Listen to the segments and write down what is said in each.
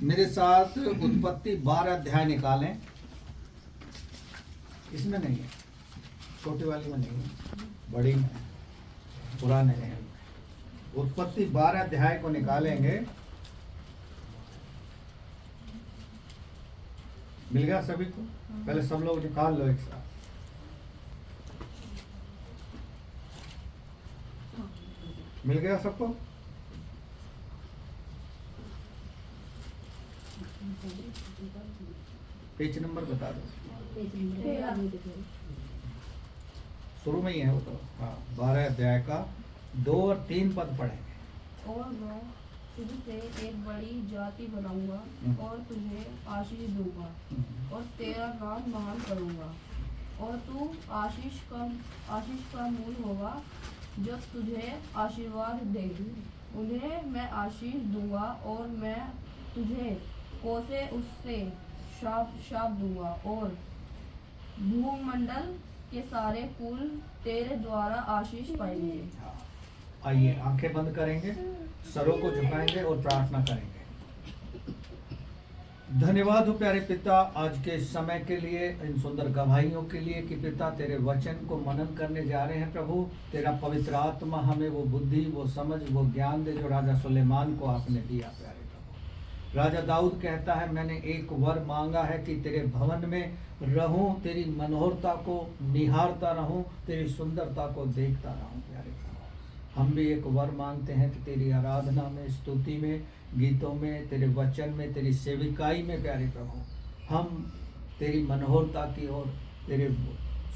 मेरे साथ उत्पत्ति 12 अध्याय निकालें। इसमें नहीं है, छोटी वाली में नहीं है, बड़ी में है, पुराने हैं। उत्पत्ति 12 अध्याय को निकालेंगे। मिल गया सभी को? पहले सब लोग निकाल लो एक साथ। मिल गया सबको? पेज नंबर बता दो। शुरू में ही है वो तो। हाँ, 12 अध्याय का 2 और 3 पद पढ़ेंगे। और मैं तुझसे एक बड़ी जाति बनाऊंगा और तुझे आशीष दूंगा और तेरा नाम महान करूंगा और तू आशीष का मूल होगा जब तुझे आशीर्वाद देगी। उन्हें मैं आशीष दूंगा और मैं तुझे कोसे उससे शाप दूंगा और भूमंडल के सारे कुल तेरे द्वारा आशीष पाएंगे। आइए आंखें बंद करेंगे, सरों को झुकाएंगे और प्रार्थना करेंगे। धन्यवाद हो प्यारे पिता आज के समय के लिए, इन सुंदर गवाहियों के लिए कि पिता तेरे वचन को मनन करने जा रहे हैं। प्रभु तेरा पवित्र आत्मा हमें वो बुद्धि, वो समझ, वो ज्ञान दे जो राजा सुलेमान को आपने दिया। प्यारे प्रभु, राजा दाऊद कहता है मैंने एक वर मांगा है कि तेरे भवन में रहूं, तेरी मनोहरता को निहारता रहूं, तेरी सुंदरता को देखता रहूं। प्यारे प्रभु, हम भी एक वर मांगते हैं कि तेरी आराधना में, स्तुति में, गीतों में, तेरे वचन में, तेरी सेविकाई में प्यारे प्रभु हम तेरी मनोहरता की और तेरे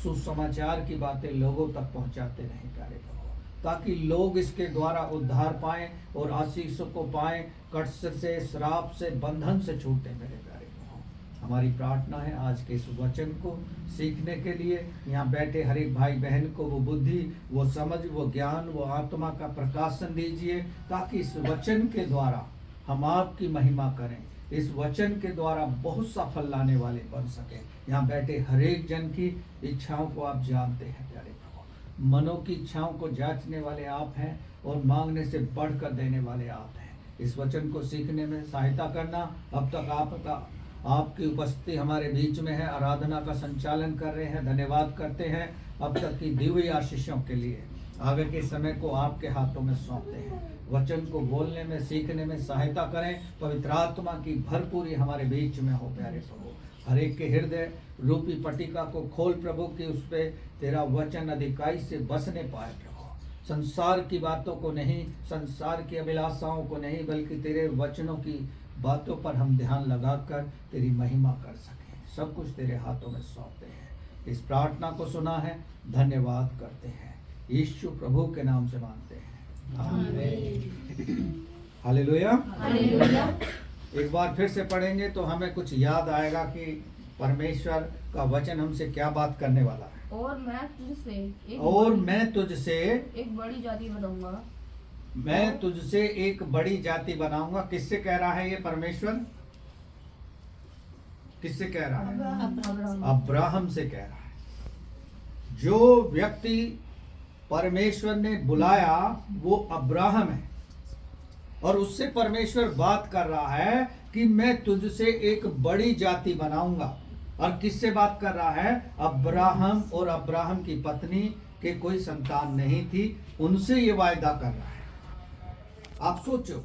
सुसमाचार की बातें लोगों तक पहुंचाते रहें प्यारे प्रभु, ताकि लोग इसके द्वारा उद्धार पाएं और आशीषों को पाएं, कष्ट से, श्राप से, बंधन से छूटे। मेरे प्यारे प्रभु हमारी प्रार्थना है आज के इस वचन को सीखने के लिए यहाँ बैठे हर एक भाई बहन को वो बुद्धि, वो समझ, वो ज्ञान, वो आत्मा का प्रकाशन दीजिए, ताकि इस वचन के द्वारा हम आपकी महिमा करें, इस वचन के द्वारा बहुत सा फल लाने वाले बन सके। यहाँ बैठे हर एक जन की इच्छाओं को आप जानते हैं प्यारे प्रभु, मनों की इच्छाओं को जांचने वाले आप हैं और मांगने से बढ़कर देने वाले आप हैं। इस वचन को सीखने में सहायता करना। अब तक आपकी उपस्थिति हमारे बीच में है, आराधना का संचालन कर रहे हैं, धन्यवाद करते हैं अब तक की दी हुई आशीषों के लिए। आगे के समय को आपके हाथों में सौंपते हैं, वचन को बोलने में, सीखने में सहायता करें। पवित्र आत्मा की भरपूरी हमारे बीच में हो प्यारे प्रभु, हर एक के हृदय रूपी पट्टिका को खोल प्रभु कि उस पे तेरा वचन अधिकाई से बसने पाए प्रभु, संसार की बातों को नहीं, संसार की अभिलाषाओं को नहीं, बल्कि तेरे वचनों की बातों पर हम ध्यान लगाकर तेरी महिमा कर सकें। सब कुछ तेरे हाथों में सौंपते हैं। इस प्रार्थना को सुना है, धन्यवाद करते हैं, यीशु प्रभु के नाम से मांगते हैं, आमीन। हालेलुया। एक बार फिर से पढ़ेंगे तो हमें कुछ याद आएगा कि परमेश्वर का वचन हमसे क्या बात करने वाला है। और मैं तुझसे एक बड़ी जाति बनाऊंगा। मैं तुझसे एक बड़ी जाति बनाऊंगा। किससे कह रहा है ये परमेश्वर? किससे कह रहा है? अब्राहम से कह रहा है। जो व्यक्ति परमेश्वर ने बुलाया वो अब्राहम है और उससे परमेश्वर बात कर रहा है कि मैं तुझसे एक बड़ी जाति बनाऊंगा। और किससे बात कर रहा है? अब्राहम और अब्राहम की पत्नी के कोई संतान नहीं थी, उनसे ये वायदा कर रहा है। आप सोचो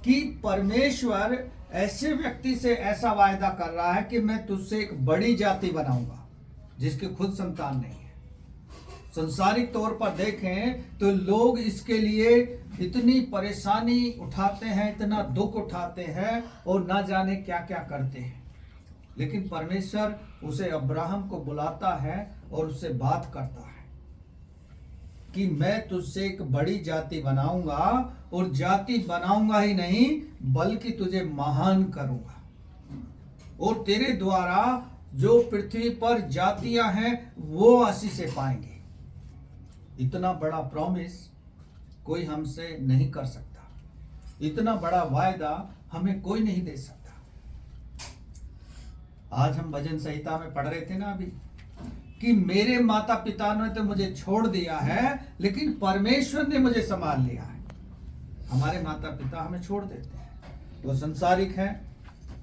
कि परमेश्वर ऐसे व्यक्ति से ऐसा वायदा कर रहा है कि मैं तुझसे एक बड़ी जाति बनाऊंगा जिसके खुद संतान नहीं है। संसारिक तौर पर देखें तो लोग इसके लिए इतनी परेशानी उठाते हैं, इतना दुख उठाते हैं और ना जाने क्या क्या करते हैं, लेकिन परमेश्वर उसे अब्राहम को बुलाता है और उससे बात करता है कि मैं तुझसे एक बड़ी जाति बनाऊंगा और जाति बनाऊंगा ही नहीं बल्कि तुझे महान करूंगा और तेरे द्वारा जो पृथ्वी पर जातियां हैं वो आशीषें पाएंगे। इतना बड़ा प्रॉमिस कोई हमसे नहीं कर सकता, इतना बड़ा वायदा हमें कोई नहीं दे सकता। आज हम भजन संहिता में पढ़ रहे थे ना अभी कि मेरे माता पिता ने तो मुझे छोड़ दिया है लेकिन परमेश्वर ने मुझे संभाल लिया है। हमारे माता पिता हमें छोड़ देते हैं वो संसारिक हैं,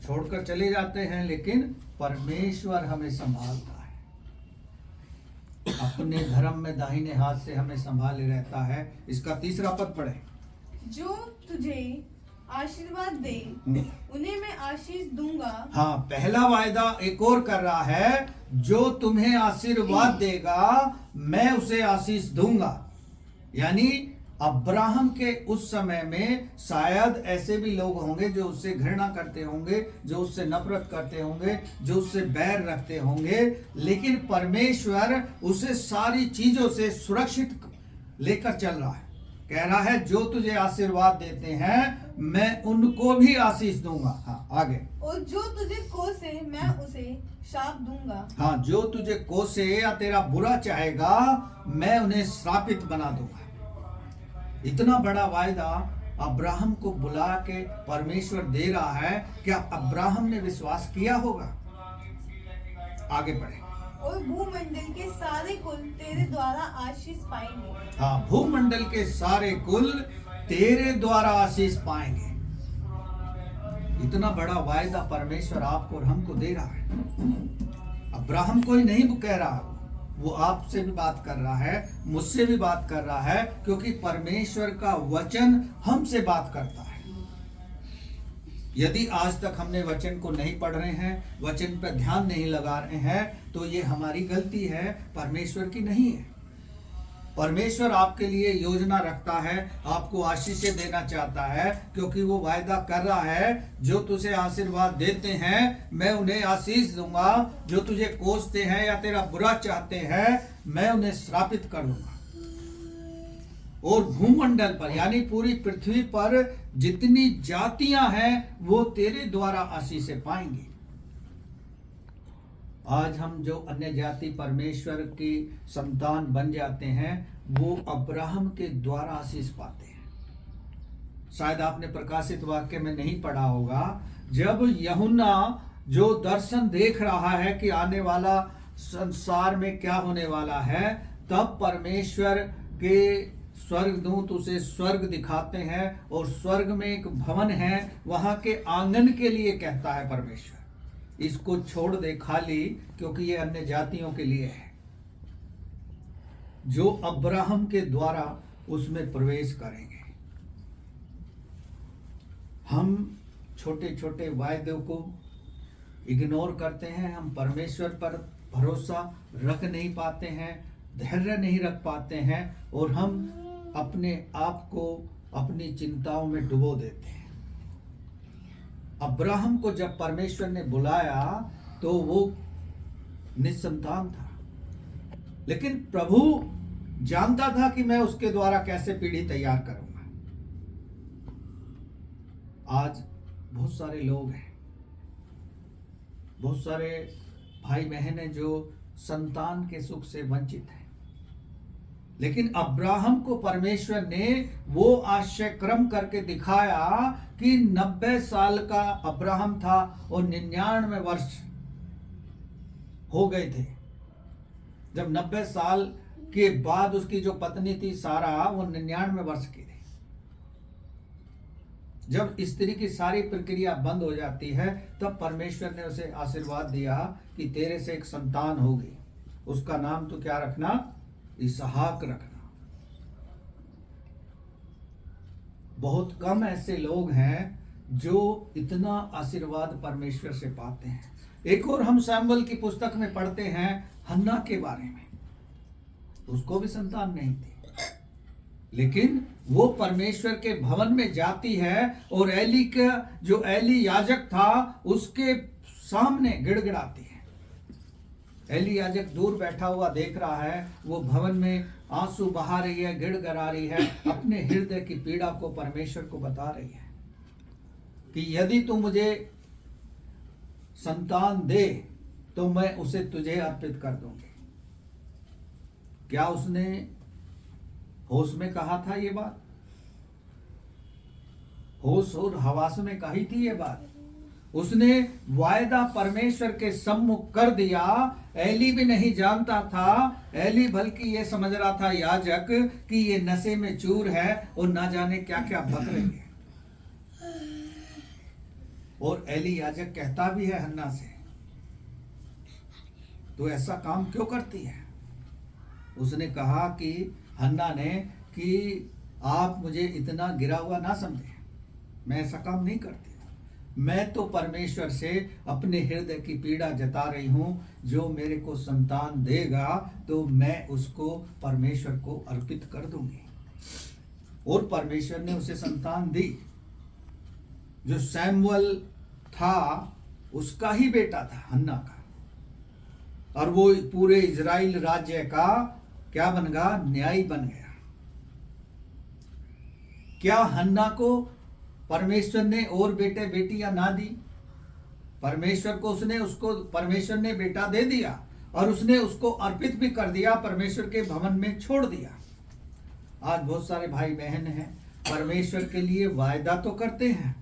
छोड़कर चले जाते हैं, लेकिन परमेश्वर हमें संभालता है, अपने धर्म में दाहिने हाथ से हमें संभाले रहता है। इसका 3रा पद पढ़े। जो तुझे आशीर्वाद दे उन्हें मैं आशीष दूंगा। हाँ, पहला वायदा एक और कर रहा है, जो तुम्हें आशीर्वाद देगा मैं उसे आशीष दूंगा। यानी अब्राहम के उस समय में शायद ऐसे भी लोग होंगे जो उससे घृणा करते होंगे, जो उससे नफरत करते होंगे, जो उससे बैर रखते होंगे, लेकिन परमेश्वर उसे सारी चीजों से सुरक्षित लेकर चल रहा है। कह रहा है जो तुझे आशीर्वाद देते हैं मैं उनको भी आशीष दूंगा। हाँ, आगे। और जो तुझे कोसे मैं उसे शाप दूंगा। हाँ, जो तुझे कोसे या तेरा बुरा चाहेगा मैं उन्हें श्रापित बना दूंगा। इतना बड़ा वायदा अब्राहम को बुला के परमेश्वर दे रहा है। क्या अब्राहम ने विश्वास किया होगा? आगे बढ़े। और भूमंडल के सारे कुल तेरे द्वारा आशीष पाएंगे। हाँ, भूमंडल के सारे कुल तेरे द्वारा आशीष पाएंगे। इतना बड़ा वायदा परमेश्वर आपको और हमको दे रहा है। अब्राहम को ही नहीं कह रहा, वो आपसे भी बात कर रहा है, मुझसे भी बात कर रहा है, क्योंकि परमेश्वर का वचन हमसे बात करता है। यदि आज तक हमने वचन को नहीं पढ़ रहे हैं, वचन पर ध्यान नहीं लगा रहे हैं, तो ये हमारी गलती है, परमेश्वर की नहीं है। परमेश्वर आपके लिए योजना रखता है, आपको आशीषें देना चाहता है, क्योंकि वो वायदा कर रहा है जो तुझे आशीर्वाद देते हैं मैं उन्हें आशीष दूंगा, जो तुझे कोसते हैं या तेरा बुरा चाहते हैं मैं उन्हें श्रापित कर दूंगा। और भूमंडल पर यानी पूरी पृथ्वी पर जितनी जातियां हैं वो तेरे द्वारा आशीषें पाएंगी। आज हम जो अन्य जाति परमेश्वर की संतान बन जाते हैं वो अब्राहम के द्वारा आशीष पाते हैं। शायद आपने प्रकाशित वाक्य में नहीं पढ़ा होगा, जब यूहन्ना जो दर्शन देख रहा है कि आने वाला संसार में क्या होने वाला है, तब परमेश्वर के स्वर्गदूत उसे स्वर्ग दिखाते हैं और स्वर्ग में एक भवन है, वहां के आंगन के लिए कहता है परमेश्वर इसको छोड़ दे खाली, क्योंकि ये अन्य जातियों के लिए है जो अब्राहम के द्वारा उसमें प्रवेश करेंगे। हम छोटे छोटे वायदों को इग्नोर करते हैं, हम परमेश्वर पर भरोसा रख नहीं पाते हैं, धैर्य नहीं रख पाते हैं और हम अपने आप को अपनी चिंताओं में डुबो देते हैं। अब्राहम को जब परमेश्वर ने बुलाया तो वो निसंतान था, लेकिन प्रभु जानता था कि मैं उसके द्वारा कैसे पीढ़ी तैयार करूंगा। आज बहुत सारे लोग हैं, बहुत सारे भाई बहन हैं जो संतान के सुख से वंचित हैं, लेकिन अब्राहम को परमेश्वर ने वो आश्चर्य क्रम करके दिखाया कि 90 साल का अब्राहम था और 99 वर्ष हो गए थे। जब 90 साल के बाद उसकी जो पत्नी थी सारा, वो 99 वर्ष की थी। जब स्त्री की सारी प्रक्रिया बंद हो जाती है तब परमेश्वर ने उसे आशीर्वाद दिया कि तेरे से एक संतान होगी, उसका नाम तो क्या रखना? इसहाक रखना। बहुत कम ऐसे लोग हैं जो इतना आशीर्वाद परमेश्वर से पाते हैं। एक और हम सैमुएल की पुस्तक में पढ़ते हैं हन्ना के बारे में, उसको भी संतान नहीं थी, लेकिन वो परमेश्वर के भवन में जाती है और एली का जो एली याजक था उसके सामने गिड़गिड़ाती है। एली याजक दूर बैठा हुआ देख रहा है, वो भवन में आंसू बहा रही है, गिड़गिड़ा रही है, अपने हृदय की पीड़ा को परमेश्वर को बता रही है कि यदि तू मुझे संतान दे तो मैं उसे तुझे अर्पित कर दूंगी। क्या उसने होश में कहा था ये बात? होश और हवास में कही थी ये बात? उसने वायदा परमेश्वर के सम्मुख कर दिया। एली भी नहीं जानता था, एली बल्कि ये समझ रहा था याजक कि ये नशे में चूर है और ना जाने क्या क्या बक रही है। और एली याजक कहता भी है हन्ना से, तो ऐसा काम क्यों करती है? उसने कहा कि हन्ना ने कि आप मुझे इतना गिरा हुआ ना समझे, मैं ऐसा काम नहीं करती। मैं तो परमेश्वर से अपने हृदय की पीड़ा जता रही हूं, जो मेरे को संतान देगा तो मैं उसको परमेश्वर को अर्पित कर दूंगी। और परमेश्वर ने उसे संतान दी। जो सैमुअल था उसका ही बेटा था, हन्ना का, और वो पूरे इजराइल राज्य का क्या बन गया? न्यायी बन गया। क्या हन्ना को परमेश्वर ने और बेटे बेटियां ना दी? परमेश्वर ने बेटा दे दिया और उसने उसको अर्पित भी कर दिया, परमेश्वर के भवन में छोड़ दिया। आज बहुत सारे भाई बहन हैं, परमेश्वर के लिए वायदा तो करते हैं।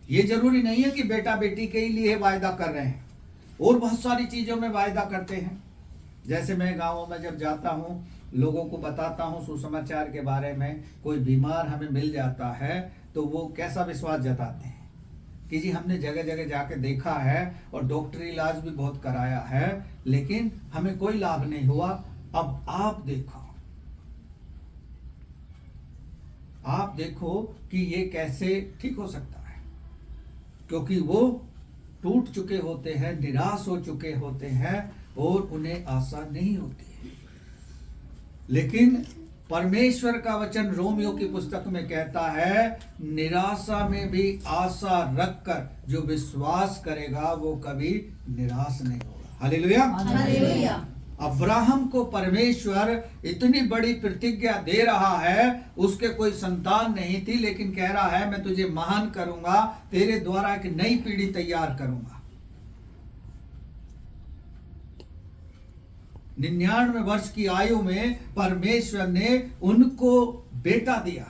ये जरूरी नहीं है कि बेटा बेटी के लिए वायदा कर रहे हैं, और बहुत सारी चीजों में वायदा करते हैं। जैसे मैं गांवों में जब जाता हूं, लोगों को बताता हूं सुसमाचार के बारे में, कोई बीमार हमें मिल जाता है तो वो कैसा विश्वास जताते हैं कि जी हमने जगह जगह जाके देखा है और डॉक्टरी इलाज भी बहुत कराया है, लेकिन हमें कोई लाभ नहीं हुआ। अब आप देखो कि ये कैसे ठीक हो सकता है, क्योंकि वो टूट चुके होते हैं, निराश हो चुके होते हैं और उन्हें आशा नहीं होती है। लेकिन परमेश्वर का वचन रोमियो की पुस्तक में कहता है, निराशा में भी आशा रखकर जो विश्वास करेगा वो कभी निराश नहीं होगा। Hallelujah, hallelujah. अब्राहम को परमेश्वर इतनी बड़ी प्रतिज्ञा दे रहा है, उसके कोई संतान नहीं थी, लेकिन कह रहा है मैं तुझे महान करूंगा, तेरे द्वारा एक नई पीढ़ी तैयार करूंगा। 99 वर्ष की आयु में परमेश्वर ने उनको बेटा दिया।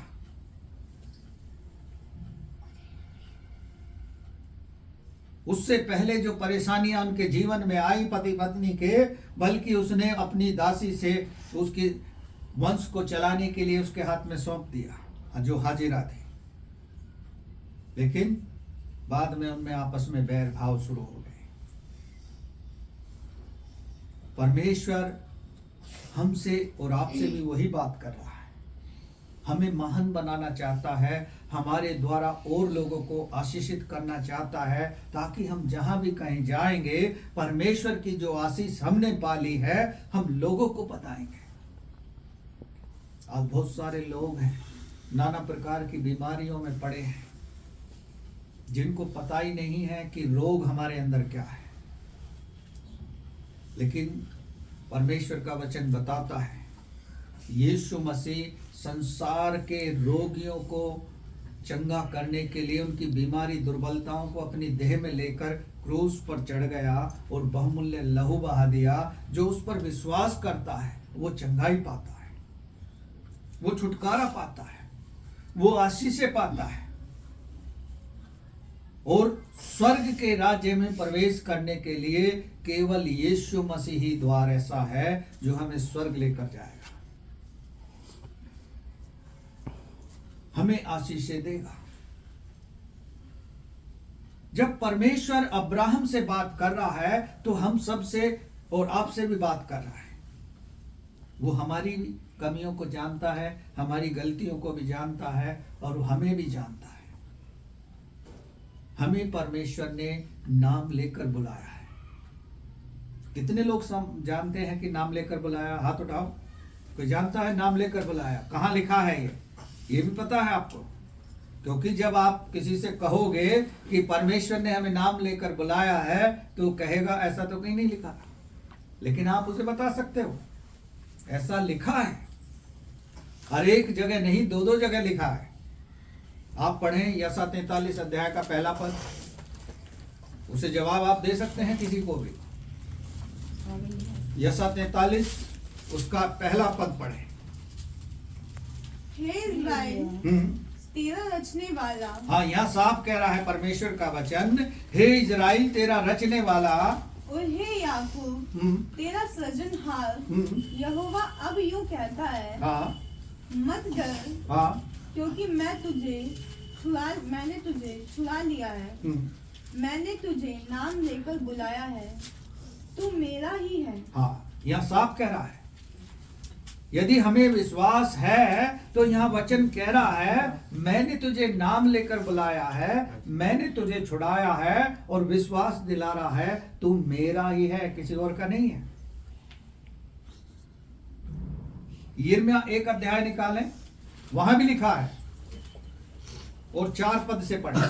उससे पहले जो परेशानियां उनके जीवन में आई पति पत्नी के, बल्कि उसने अपनी दासी से उसके वंश को चलाने के लिए उसके हाथ में सौंप दिया, जो हाजिरा थी। लेकिन बाद में उनमें आपस में बैर भाव शुरू हो गए। परमेश्वर हमसे और आपसे भी वही बात कर रहा है, हमें महान बनाना चाहता है, हमारे द्वारा और लोगों को आशीषित करना चाहता है, ताकि हम जहां भी कहीं जाएंगे परमेश्वर की जो आशीष हमने पाली है हम लोगों को बताएंगे। आज बहुत सारे लोग हैं, नाना प्रकार की बीमारियों में पड़े हैं, जिनको पता ही नहीं है कि रोग हमारे अंदर क्या है। लेकिन परमेश्वर का वचन बताता है, यीशु मसीह संसार के रोगियों को चंगा करने के लिए उनकी बीमारी दुर्बलताओं को अपनी देह में लेकर क्रूस पर चढ़ गया और बहुमूल्य लहू बहा दिया। जो उस पर विश्वास करता है वो चंगाई पाता है, वो छुटकारा पाता है, वो आशीषें पाता है, और स्वर्ग के राज्य में प्रवेश करने के लिए केवल यीशु मसीह ही द्वार ऐसा है जो हमें स्वर्ग लेकर जाएगा, हमें आशीषें देगा। जब परमेश्वर अब्राहम से बात कर रहा है तो हम सब से और आपसे भी बात कर रहा है। वो हमारी कमियों को जानता है, हमारी गलतियों को भी जानता है, और हमें भी जानता है। हमें परमेश्वर ने नाम लेकर बुलाया है। कितने लोग जानते हैं कि नाम लेकर बुलाया? हाथ उठाओ, कोई जानता है नाम लेकर बुलाया? कहाँ लिखा है ये भी पता है आपको? क्योंकि जब आप किसी से कहोगे कि परमेश्वर ने हमें नाम लेकर बुलाया है तो कहेगा ऐसा तो कहीं नहीं लिखा, लेकिन आप उसे बता सकते हो ऐसा लिखा है। हर एक जगह नहीं, दो जगह लिखा है। आप पढ़ें यशा 43 अध्याय का पहला पद, उसे जवाब आप दे सकते हैं किसी को भी। यशा 43 उसका पहला पद पढ़ें। हे इस्राएल, तेरा रचने वाला। हाँ, यहाँ साफ कह रहा है परमेश्वर का वचन, हे इजराइल तेरा रचने वाला, और हे याकूब तेरा सृजनहार यहोवा अब यूं कहता है, हाँ मत डर, हाँ, क्योंकि मैं तुझे मैंने तुझे छुड़ा लिया है। मैंने तुझे नाम लेकर बुलाया है, तू मेरा ही है। हाँ, यहाँ साफ कह रहा है, यदि हमें विश्वास है तो यहाँ वचन कह रहा है मैंने तुझे नाम लेकर बुलाया है, मैंने तुझे छुड़ाया है और विश्वास दिला रहा है तू मेरा ही है, किसी और का नहीं है। यिर्मयाह 1 अध्याय निकालें, वहां भी लिखा है और 4 पद से पढ़ें।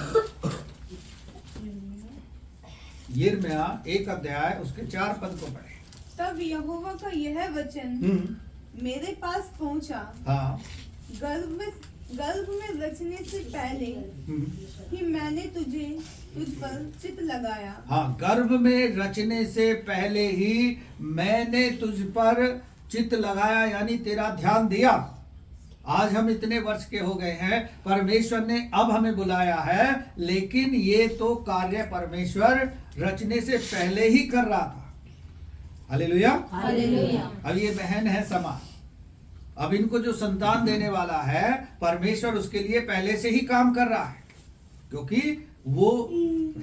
यिर्मयाह 1 अध्याय उसके 4 पद को पढ़ें। तब यहोवा का यह वचन मेरे पास पहुंचा। हाँ, गर्भ में रचने से पहले ही मैंने तुझ पर चित्त लगाया। हाँ, गर्भ में रचने से पहले ही मैंने तुझ पर चित्त लगाया, यानी तेरा ध्यान दिया। आज हम इतने वर्ष के हो गए हैं, परमेश्वर ने अब हमें बुलाया है, लेकिन ये तो कार्य परमेश्वर रचने से पहले ही कर रहा था। हालेलुया। अब ये बहन है समा, अब इनको जो संतान देने वाला है परमेश्वर उसके लिए पहले से ही काम कर रहा है, क्योंकि वो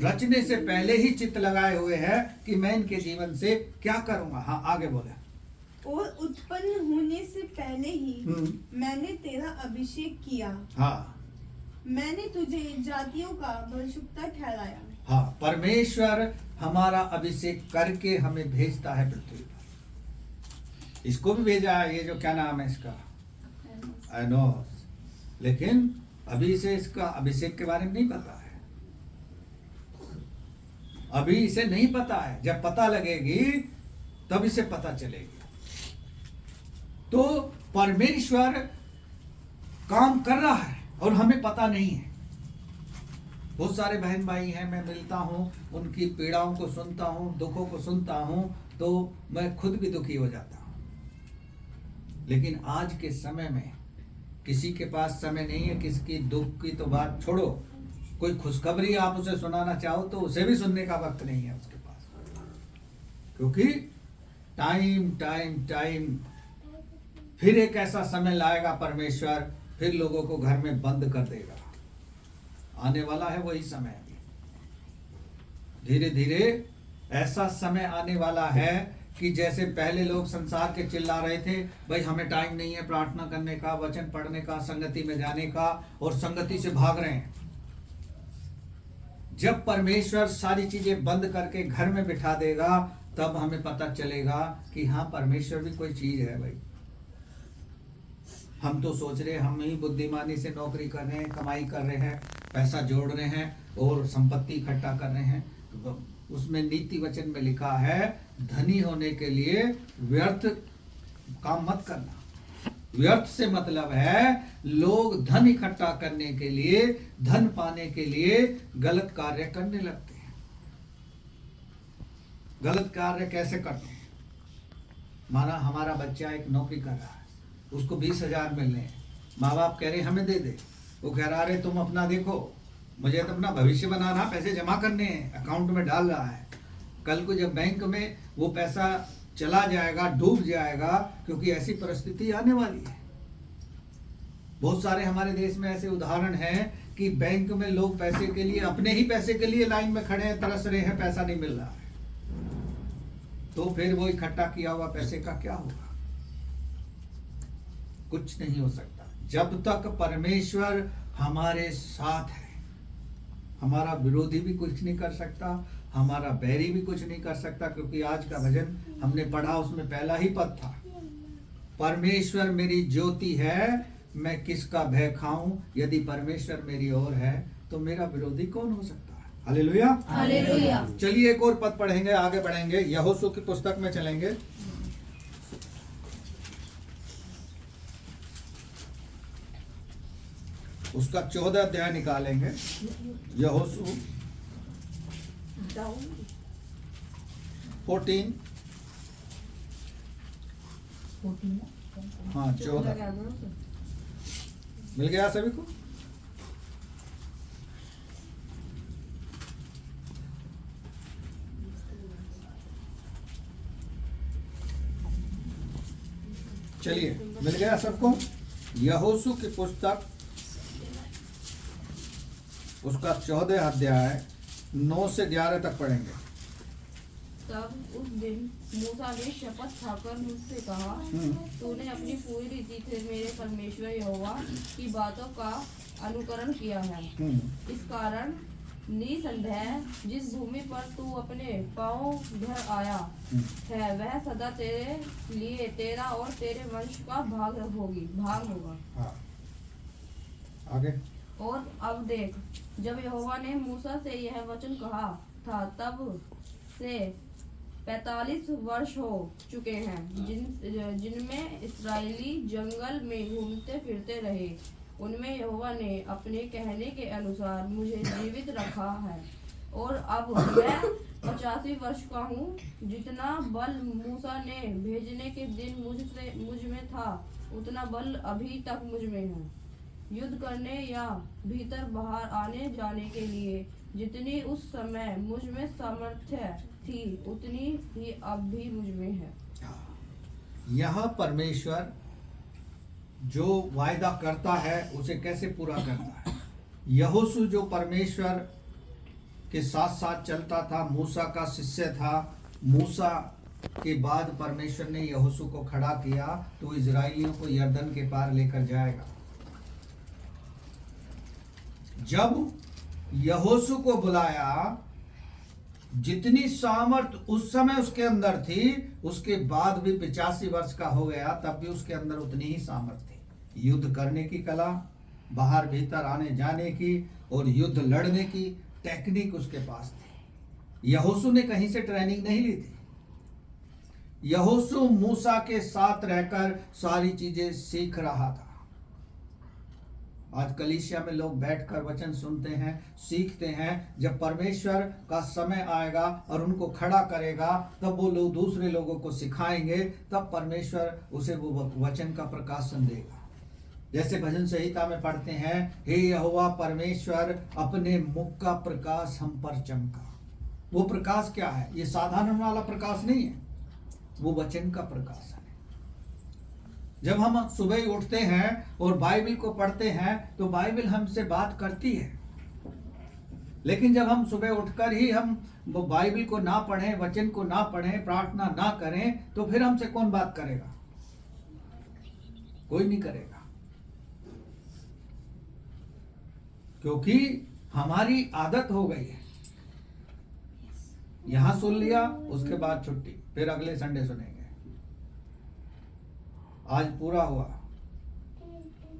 रचने से पहले ही चित्त लगाए हुए है कि मैं इनके जीवन से क्या करूंगा। हाँ, आगे बोले। और उत्पन्न होने से पहले ही मैंने तेरा अभिषेक किया। हाँ, मैंने तुझे जातियों का भविष्यवक्ता ठहराया। हाँ, परमेश्वर हमारा अभिषेक करके हमें भेजता है पृथ्वी पर। इसको भी भेजा है, ये जो क्या नाम है इसका, एनोस, लेकिन अभी इसे इसका अभिषेक के बारे में नहीं पता है, अभी इसे नहीं पता है। जब पता लगेगी तब इसे पता चलेगी। तो परमेश्वर काम कर रहा है और हमें पता नहीं है। बहुत सारे बहन भाई हैं, मैं मिलता हूं, उनकी पीड़ाओं को सुनता हूं, दुखों को सुनता हूं, तो मैं खुद भी दुखी हो जाता हूं। लेकिन आज के समय में किसी के पास समय नहीं है, किसकी दुख की तो बात छोड़ो, कोई खुशखबरी आप उसे सुनाना चाहो तो उसे भी सुनने का वक्त नहीं है उसके पास, क्योंकि टाइम टाइम टाइम फिर एक ऐसा समय लाएगा परमेश्वर, फिर लोगों को घर में बंद कर देगा। आने वाला है वही समय, धीरे धीरे ऐसा समय आने वाला है कि जैसे पहले लोग संसार के चिल्ला रहे थे, भाई हमें टाइम नहीं है प्रार्थना करने का, वचन पढ़ने का, संगति में जाने का, और संगति से भाग रहे हैं। जब परमेश्वर सारी चीजें बंद करके घर में बिठा देगा, तब हमें पता चलेगा कि हाँ, परमेश्वर भी कोई चीज है। भाई हम तो सोच रहे हम ही बुद्धिमानी से नौकरी कर रहे हैं, कमाई कर रहे हैं, पैसा जोड़ रहे हैं और संपत्ति इकट्ठा कर रहे हैं। उसमें नीति वचन में लिखा है, धनी होने के लिए व्यर्थ काम मत करना। व्यर्थ से मतलब है लोग धन इकट्ठा करने के लिए, धन पाने के लिए गलत कार्य करने लगते हैं। गलत कार्य कैसे करते हैं? माना हमारा बच्चा एक नौकरी कर रहा है, उसको 20,000 मिल रहे हैं, माँ बाप कह रहे हमें दे दे, वो कह रहा है तुम अपना देखो, मुझे तो अपना भविष्य बनाना, पैसे जमा करने हैं, अकाउंट में डाल रहा है। कल को जब बैंक में वो पैसा चला जाएगा, डूब जाएगा, क्योंकि ऐसी परिस्थिति आने वाली है। बहुत सारे हमारे देश में ऐसे उदाहरण हैं कि बैंक में लोग पैसे के लिए, अपने ही पैसे के लिए लाइन में खड़े हैं, तरस रहे हैं, पैसा नहीं मिल रहा है। तो फिर वो इकट्ठा किया हुआ पैसे का क्या होगा? कुछ नहीं हो सकता। जब तक परमेश्वर हमारे साथ है, हमारा विरोधी भी कुछ नहीं कर सकता, हमारा बैरी भी कुछ नहीं कर सकता, क्योंकि आज का भजन हमने पढ़ा, उसमें पहला ही पद था, परमेश्वर मेरी ज्योति है, मैं किसका भय खाऊं, यदि परमेश्वर मेरी ओर है तो मेरा विरोधी कौन हो सकता है। Hallelujah, hallelujah. चलिए एक और पद पढ़ेंगे, आगे बढ़ेंगे, यहोशू की पुस्तक में चलेंगे। उसका 14 अध्याय निकालेंगे, यहोशू 14, हाँ 14 मिल गया सभी को। चलिए मिल गया सबको। यहोशू की पुस्तक उसका 14 अध्याय 9 से 11 तक पढ़ेंगे। तब उस दिन मूसा ने शपथ खाकर मुझसे कहा, तूने अपनी पूरी रीति से मेरे परमेश्वर यहोवा की बातों का अनुकरण किया है। इस कारण निसंदेह जिस भूमि पर तू अपने पांव धर आया है वह सदा तेरे लिए तेरा और तेरे वंश का भाग होगा। हाँ। आगे। और अब देख, जब यहोवा ने मूसा से यह वचन कहा था तब से 45 वर्ष हो चुके हैं जिनमें इस्राएली जंगल में घूमते फिरते रहे। उनमें यहोवा ने अपने कहने के अनुसार मुझे जीवित रखा है और अब मैं 85 वर्ष का हूँ। जितना बल मूसा ने भेजने के दिन मुझ में था उतना बल अभी तक मुझ में है। युद्ध करने या भीतर बाहर आने जाने के लिए जितनी उस समय मुझ में सामर्थ्य थी उतनी ही अब भी मुझ में है। यहाँ परमेश्वर जो वायदा करता है उसे कैसे पूरा करता है। यहोशू जो परमेश्वर के साथ साथ चलता था, मूसा का शिष्य था, मूसा के बाद परमेश्वर ने यहोशू को खड़ा किया तो इजराइलियों को यरदन के पार लेकर जाएगा। जब यहोशू को बुलाया, जितनी सामर्थ उस समय उसके अंदर थी, उसके बाद भी 85 वर्ष का हो गया तब भी उसके अंदर उतनी ही सामर्थ थी। युद्ध करने की कला, बाहर भीतर आने जाने की और युद्ध लड़ने की टेक्निक उसके पास थी। यहोशू ने कहीं से ट्रेनिंग नहीं ली थी। यहोशू मूसा के साथ रहकर सारी चीजें सीख रहा था। आज कलीसिया में लोग बैठकर वचन सुनते हैं, सीखते हैं। जब परमेश्वर का समय आएगा और उनको खड़ा करेगा तब वो लोग दूसरे लोगों को सिखाएंगे, तब परमेश्वर उसे वो वचन का प्रकाशन देगा। जैसे भजन संहिता में पढ़ते हैं, हे यहोवा परमेश्वर अपने मुख का प्रकाश हम पर चमका। वो प्रकाश क्या है? ये साधारण वाला प्रकाश नहीं है, वो वचन का प्रकाश है। जब हम सुबह उठते हैं और बाइबल को पढ़ते हैं तो बाइबल हमसे बात करती है, लेकिन जब हम सुबह उठकर ही हम वो बाइबल को ना पढ़ें, वचन को ना पढ़ें, प्रार्थना ना करें तो फिर हमसे कौन बात करेगा? कोई नहीं करेगा, क्योंकि हमारी आदत हो गई है। यहां सुन लिया, उसके बाद छुट्टी, फिर अगले संडे सुनेंगे। आज पूरा हुआ।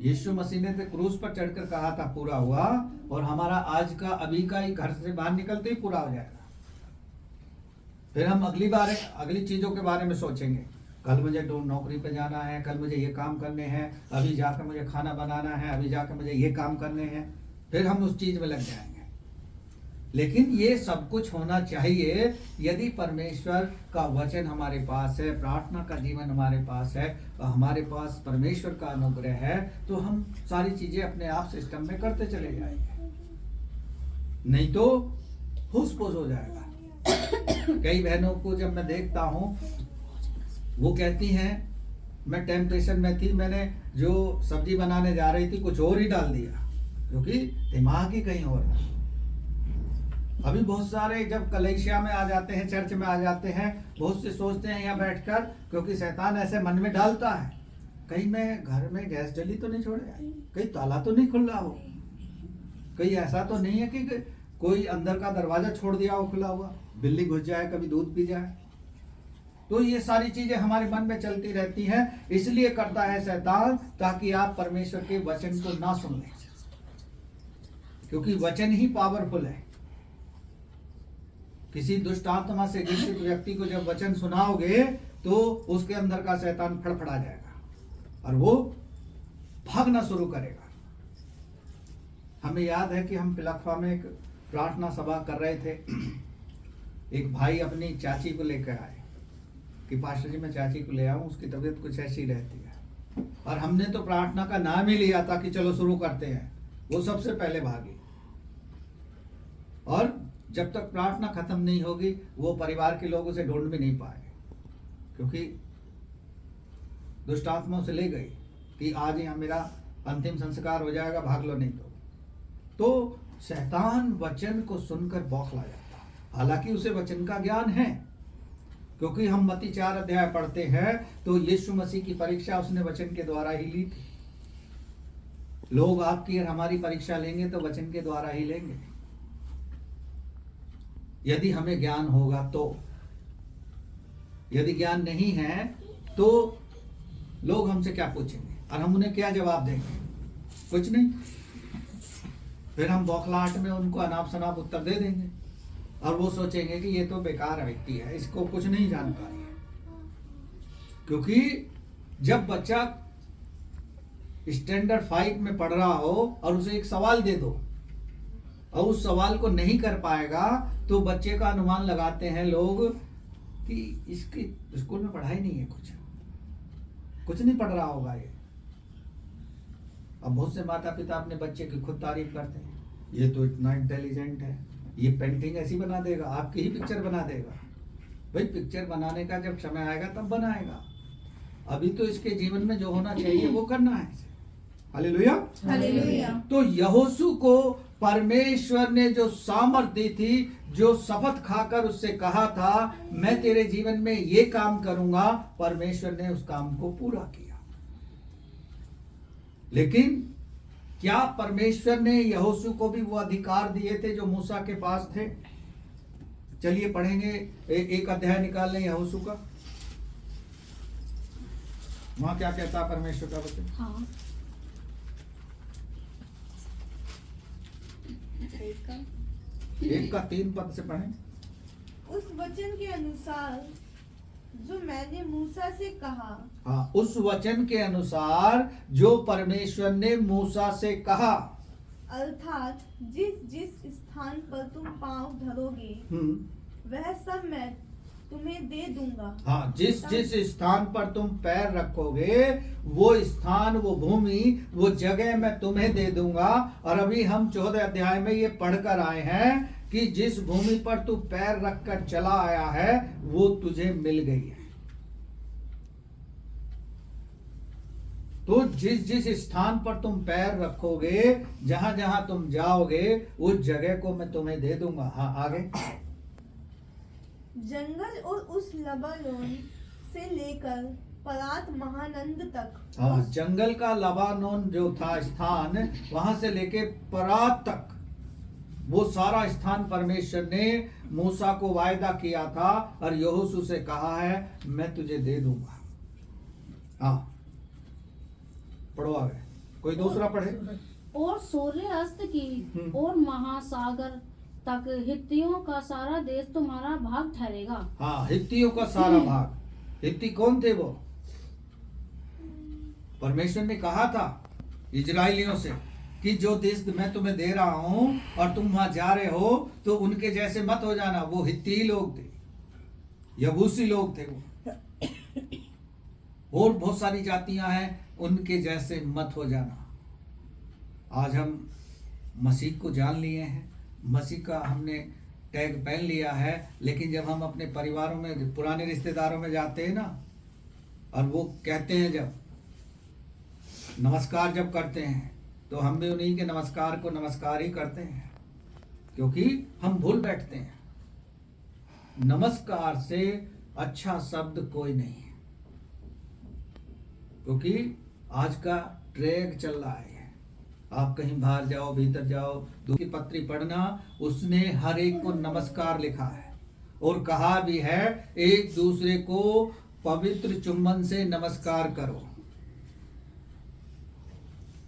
यीशु मसीह ने तो क्रूस पर चढ़कर कहा था पूरा हुआ, और हमारा आज का अभी का ही घर से बाहर निकलते ही पूरा हो जाएगा। फिर हम अगली चीजों के बारे में सोचेंगे। कल मुझे नौकरी पे जाना है, कल मुझे ये काम करने हैं, अभी जाकर मुझे खाना बनाना है, अभी जाकर मुझे ये काम करने हैं। फिर हम उस चीज में लग जाएंगे। लेकिन ये सब कुछ होना चाहिए यदि परमेश्वर का वचन हमारे पास है, प्रार्थना का जीवन हमारे पास है, और हमारे पास परमेश्वर का अनुग्रह है, तो हम सारी चीजें अपने आप सिस्टम में करते चले जाएंगे। नहीं तो हुस-पुस हो जाएगा। कई बहनों को जब मैं देखता हूं, वो कहती हैं मैं टेम्पटेशन में थी, मैंने जो सब्जी बनाने जा रही थी कुछ और ही डाल दिया, क्योंकि दिमाग ही कहीं और है। अभी बहुत सारे जब कलीसिया में आ जाते हैं, चर्च में आ जाते हैं, बहुत से सोचते हैं यहाँ बैठकर, क्योंकि शैतान ऐसे मन में डालता है, कहीं मैं घर में गैस जली तो नहीं छोड़े, कहीं ताला तो नहीं खुला हो, कहीं ऐसा तो नहीं है कि कोई अंदर का दरवाजा छोड़ दिया हो खुला हुआ, बिल्ली घुस जाए, कभी दूध पी जाए। तो ये सारी चीजें हमारे मन में चलती रहती हैं। इसलिए करता है शैतान, ताकि आप परमेश्वर के वचन को ना सुन लें, क्योंकि वचन ही पावरफुल है। किसी दुष्ट आत्मा से ग्रसित व्यक्ति को जब वचन सुनाओगे तो उसके अंदर का शैतान फड़फड़ा जाएगा और वो भागना शुरू करेगा। हमें याद है कि हम पिलखवा में एक प्रार्थना सभा कर रहे थे। एक भाई अपनी चाची को लेकर आए कि पास्टर जी मैं चाची को ले आऊं, उसकी तबीयत कुछ ऐसी रहती है। और हमने तो प्रार्थना का नाम ही लिया था कि चलो शुरू करते हैं। वो सबसे पहले भागी, और जब तक प्रार्थना खत्म नहीं होगी वो परिवार के लोग उसे ढूंढ भी नहीं पाए, क्योंकि दुष्ट आत्माओं से ले गई कि आज यहाँ मेरा अंतिम संस्कार हो जाएगा, भाग लो नहीं तो शैतान वचन को सुनकर बौखला जाता है। हालांकि उसे वचन का ज्ञान है, क्योंकि हम मत्ती 4 अध्याय पढ़ते हैं तो यीशु मसीह की परीक्षा उसने वचन के द्वारा ही ली थी। लोग आपकी और हमारी परीक्षा लेंगे तो वचन के द्वारा ही लेंगे, यदि हमें ज्ञान होगा तो। यदि ज्ञान नहीं है तो लोग हमसे क्या पूछेंगे और हम उन्हें क्या जवाब देंगे? कुछ नहीं। फिर हम बौखलाहट में उनको अनाप शनाप उत्तर दे देंगे और वो सोचेंगे कि ये तो बेकार व्यक्ति है, इसको कुछ नहीं जानकारी है। क्योंकि जब बच्चा स्टैंडर्ड 5 में पढ़ रहा हो और उसे एक सवाल दे दो और उस सवाल को नहीं कर पाएगा तो बच्चे का अनुमान लगाते हैं लोग कि इसकी स्कूल में पढ़ाई नहीं है, कुछ नहीं पढ़ रहा होगा ये। अब बहुत से माता पिता अपने बच्चे की खुद तारीफ करते हैं, ये तो इतना इंटेलिजेंट है, ये पेंटिंग ऐसी बना देगा, आपकी ही पिक्चर बना देगा। भाई पिक्चर बनाने का जब समय आएगा तब बनाएगा, अभी तो इसके जीवन में जो होना चाहिए वो करना है। हालेलुया। हालेलुया। तो यहोशू को परमेश्वर ने जो सामर्थ दी थी, जो शपथ खाकर उससे कहा था मैं तेरे जीवन में ये काम करूंगा, परमेश्वर ने उस काम को पूरा किया। लेकिन क्या परमेश्वर ने यहोशू को भी वो अधिकार दिए थे जो मूसा के पास थे? चलिए पढ़ेंगे, एक अध्याय निकाल लें यहोशू का। वहां क्या कहता है परमेश्वर का वचन? हाँ। एक का 3 पद से पढ़ें। उस वचन के अनुसार जो मैंने मूसा से कहा। हाँ, उस वचन के अनुसार जो परमेश्वर ने मूसा से कहा, अर्थात जिस जिस स्थान पर तुम पांव धरोगे वह सब मैं तुम्हें दे दूंगा। हाँ, जिस जिस स्थान पर तुम पैर रखोगे वो स्थान, वो भूमि, वो जगह मैं तुम्हें दे दूंगा। और अभी हम 14 अध्याय में ये पढ़कर आए हैं कि जिस भूमि पर तू पैर रखकर चला आया है वो तुझे मिल गई है। तो जिस जिस स्थान पर तुम पैर रखोगे, जहां जहां तुम जाओगे, उस जगह को मैं तुम्हें दे दूंगा। हाँ, आगे। जंगल और उस लबानोन से लेकर परात महानंद तक। हाँ, जंगल का लबानोन जो था स्थान, वहां से लेके परात तक, वो सारा स्थान परमेश्वर ने मूसा को वायदा किया था और यहोशू से कहा है मैं तुझे दे दूंगा। हाँ, पढ़ो आगे। कोई दूसरा पढ़े। और सूर्यास्त की और महासागर तक हित्तियों का सारा देश तुम्हारा भाग ठहरेगा। हाँ, हित्तियों का सारा भाग। हित्ती कौन थे? वो परमेश्वर ने कहा था इजराइलियों से कि जो देश मैं तुम्हें दे रहा हूं और तुम वहां जा रहे हो तो उनके जैसे मत हो जाना। वो हित्ती लोग थे, यबूसी लोग थे वो, और बहुत सारी जातियां हैं, उनके जैसे मत हो जाना। आज हम मसीह को जान लिए हैं, मसीह का हमने टैग पहन लिया है, लेकिन जब हम अपने परिवारों में, पुराने रिश्तेदारों में जाते हैं ना, और वो कहते हैं, जब नमस्कार जब करते हैं तो हम भी उन्हीं के नमस्कार को नमस्कार ही करते हैं, क्योंकि हम भूल बैठते हैं नमस्कार से अच्छा शब्द कोई नहीं है। क्योंकि आज का ट्रैग चल रहा है, आप कहीं बाहर जाओ, भीतर जाओ, दूसरी पत्री पढ़ना, उसने हर एक को नमस्कार लिखा है और कहा भी है एक दूसरे को पवित्र चुंबन से नमस्कार करो।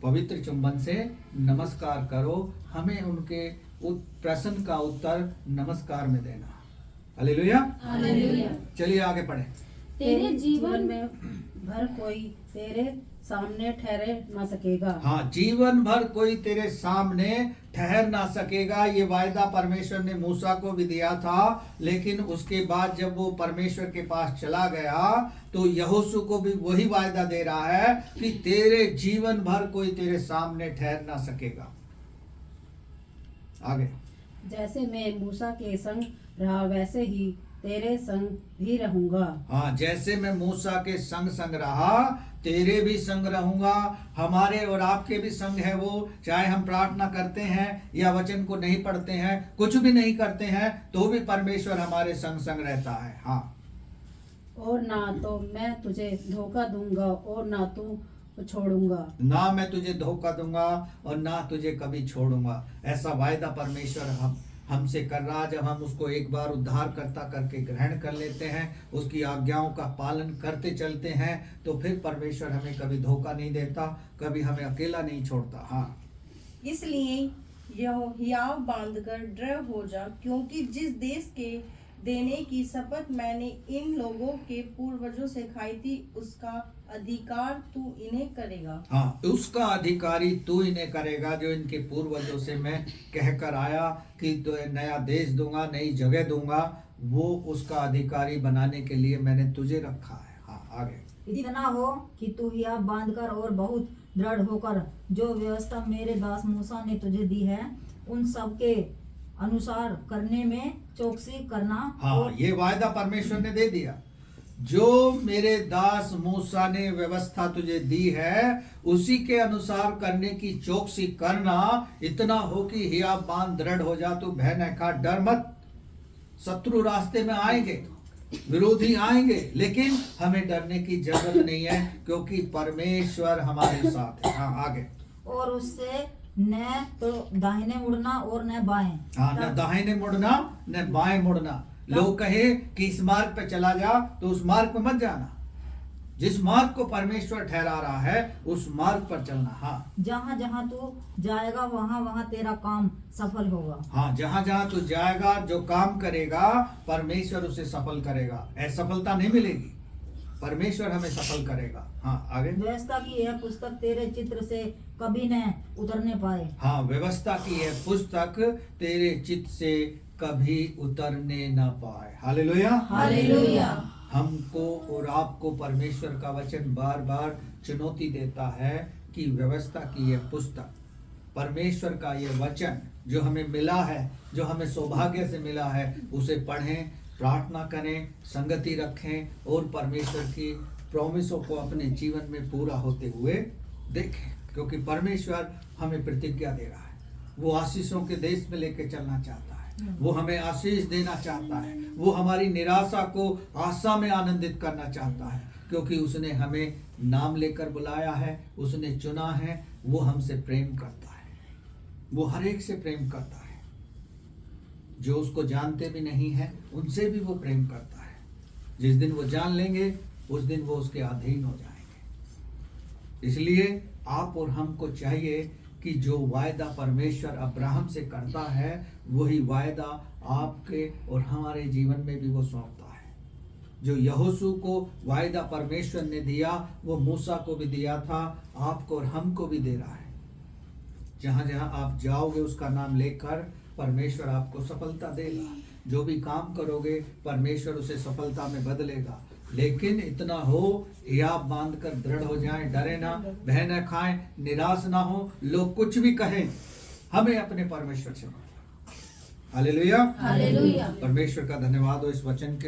पवित्र चुंबन से नमस्कार करो। हमें उनके प्रश्न का उत्तर नमस्कार में देना। हालेलुया। हालेलुया। चलिए आगे पढ़े। तेरे जीवन में भर कोई तेरे सामने ठहरे ना सकेगा। हाँ, जीवन भर कोई तेरे सामने ठहर ना सकेगा। ये वायदा परमेश्वर ने मूसा को भी दिया था, लेकिन उसके बाद जब वो परमेश्वर के पास चला गया तो यहोशू को भी वही वायदा दे रहा है कि तेरे जीवन भर कोई तेरे सामने ठहर ना सकेगा। आगे। जैसे मैं मूसा के संग रहा वैसे ही तेरे संग भी रहूंगा। हाँ, जैसे मैं मूसा के संग संग रहा तेरे भी संग रहूंगा, हमारे और आपके भी संग है वो, चाहे हम प्रार्थना करते हैं या वचन को नहीं पढ़ते हैं, कुछ भी नहीं करते हैं, तो भी परमेश्वर हमारे संग संग रहता है। हाँ, और ना तो मैं तुझे धोखा दूंगा और ना तू छोड़ूंगा। ना मैं तुझे धोखा दूंगा और ना तुझे कभी छोड़ूंगा। ऐसा वायदा परमेश्वर हमसे कर रहा। जब हम उसको एक बार उद्धारकर्ता करके ग्रहण कर लेते हैं, उसकी आज्ञाओं का पालन करते चलते हैं, तो फिर परमेश्वर हमें कभी धोखा नहीं देता, कभी हमें अकेला नहीं छोड़ता। हाँ, इसलिए हियाव बांधकर दृढ़ हो जा, क्योंकि जिस देश के देने की शपथ मैंने इन लोगों के पूर्वजों से खाई थी, उसका अधिकार तू इन्हें करेगा। हाँ, उसका अधिकारी तू इन्हें करेगा, जो इनके पूर्वजों से मैं कहकर आया कि तो नया देश दूंगा, नई जगह दूंगा, वो उसका अधिकारी बनाने के लिए मैंने तुझे रखा है। हाँ, आगे। इतना हो कि तू हियाव बांधकर और बहुत दृढ़ होकर जो व्यवस्था मेरे दास मूसा ने तुझे दी है, उन सब के अनुसार करने में चौकसी करना। हाँ, ये वायदा परमेश्वर ने दे दिया। जो मेरे दास मूसा ने व्यवस्था तुझे दी है, उसी के अनुसार करने की चौकसी करना। इतना हो कि हियाव बांध दृढ़ हो जा, तू भय न खा, डर मत। शत्रु रास्ते में आएंगे, विरोधी आएंगे, लेकिन हमें डरने की जरूरत नहीं है, क्योंकि परमेश्वर हमारे साथ है। हाँ, आगे। और उससे न तो दाहिने मुड़ना और न बाएं। हाँ, न दाहिने मुड़ना न बाएं मुड़ना। लोग कहे कि इस मार्ग पे चला जा, तो उस मार्ग पे मत जाना। जिस मार्ग को परमेश्वर ठहरा रहा है, उस मार्ग पर चलना। हाँ, जहाँ जहाँ तू जाएगा वहाँ वहाँ तेरा काम सफल होगा। हाँ, जहाँ जहाँ तू जाएगा, जो काम करेगा, परमेश्वर उसे सफल करेगा। असफलता नहीं मिलेगी, परमेश्वर हमें सफल करेगा। हाँ, आगे। व्यवस्था की यह पुस्तक तेरे चित्र से कभी न उतरने पाए। हाँ, व्यवस्था की यह पुस्तक तेरे चित्त से कभी उतरने ना पाए। Hallelujah, hallelujah. हमको और आपको परमेश्वर का वचन बार बार चुनौती देता है कि व्यवस्था की यह पुस्तक, परमेश्वर का यह वचन जो हमें मिला है, जो हमें सौभाग्य से मिला है, उसे पढ़ें, प्रार्थना करें, संगति रखें और परमेश्वर की प्रॉमिसों को अपने जीवन में पूरा होते हुए देखें। क्योंकि परमेश्वर हमें प्रतिज्ञा दे रहा है, वो आशीषों के देश में लेके चलना चाहता है, वो हमें आशीष देना चाहता है, वो हमारी निराशा को आशा में आनंदित करना चाहता है, क्योंकि उसने हमें नाम लेकर बुलाया है, उसने चुना है, वो हमसे प्रेम करता है, वो हर एक से प्रेम करता है। जो उसको जानते भी नहीं है, उनसे भी वो प्रेम करता है। जिस दिन वो जान लेंगे, उस दिन वो उसके अधीन हो जाएंगे। इसलिए आप और हमको चाहिए कि जो वायदा परमेश्वर अब्राहम से करता है, वही वायदा आपके और हमारे जीवन में भी वो सौंपता है। जो यहोशू को वायदा परमेश्वर ने दिया, वो मूसा को भी दिया था, आपको और हमको भी दे रहा है। जहाँ जहाँ आप जाओगे, उसका नाम लेकर परमेश्वर आपको सफलता देगा। जो भी काम करोगे, परमेश्वर उसे सफलता में बदलेगा। लेकिन इतना हो, हियाव बांधकर दृढ़ हो जाएं, डरे ना, भय न खाएं, निराश ना हो, लोग कुछ भी कहें, हमें अपने परमेश्वर से मांगना। Hallelujah, hallelujah. परमेश्वर का धन्यवाद हो इस वचन के